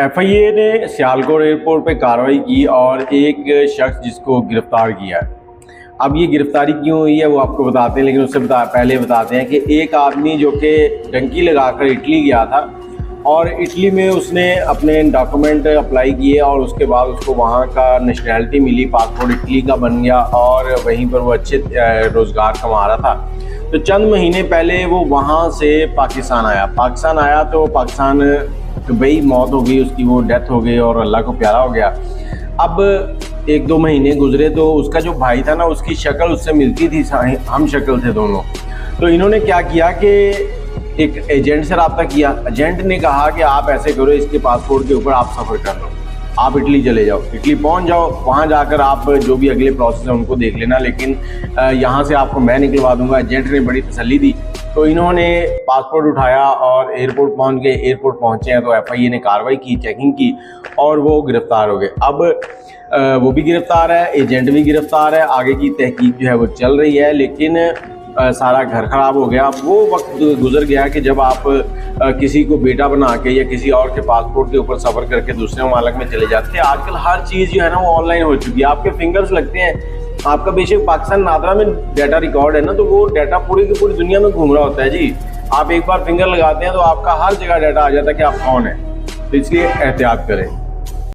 FIA ने Sialkot airport पे कार्रवाई की और एक शख्स जिसको गिरफ्तार किया है। अब ये गिरफ्तारी क्यों हुई है वो आपको बताते हैं, लेकिन उससे पहले बताते हैं कि एक आदमी जो कि डंकी लगाकर इटली गया था और इटली में उसने अपने डॉक्यूमेंट अप्लाई किए और उसके बाद उसको वहाँ का नेशनैलिटी मिली, पासपोर्ट इटली का बन गया और वहीं पर वो अच्छे रोज़गार कमा रहा था। तो चंद महीने पहले वो वहाँ से पाकिस्तान आया तो पाकिस्तान दुबई मौत हो गई उसकी, वो डेथ हो गई और अल्लाह को प्यारा हो गया। अब 1-2 महीने गुजरे तो उसका जो भाई था ना, उसकी शक्ल उससे मिलती थी, हम शक्ल थे दोनों। तो इन्होंने क्या किया कि एक एजेंट से रब्ता किया। एजेंट ने कहा कि आप ऐसे करो, इसके पासपोर्ट के ऊपर आप सफ़र कर लो, आप इटली चले जाओ, इटली पहुंच जाओ, वहां जाकर आप जो भी अगले प्रोसेस है उनको देख लेना, लेकिन यहाँ से आपको मैं निकलवा दूंगा। एजेंट ने बड़ी तसल्ली दी। तो इन्होंने पासपोर्ट उठाया और एयरपोर्ट पहुंच गए। एयरपोर्ट पहुंचे हैं तो एफआईए ने कार्रवाई की, चेकिंग की और वो गिरफ्तार हो गए। अब वो भी गिरफ्तार है, एजेंट भी गिरफ्तार है, आगे की तहकीक जो है वो चल रही है। लेकिन सारा घर खराब हो गया। वो वक्त गुजर गया कि जब आप किसी को बेटा बना के या किसी और के पासपोर्ट के ऊपर सफ़र करके दूसरे ममालिक में चले जाते हैं। आजकल हर चीज़ जो है ना वो ऑनलाइन हो चुकी है, आपके फिंगर्स लगते हैं। आपका बेशक पाकिस्तान नादरा में डाटा रिकॉर्ड है ना, तो वो डाटा पूरी की पूरी दुनिया में घूम रहा होता है जी। आप एक बार फिंगर लगाते हैं तो आपका हर जगह डाटा आ जाता है कि आप कौन है। तो इसलिए एहतियात करें।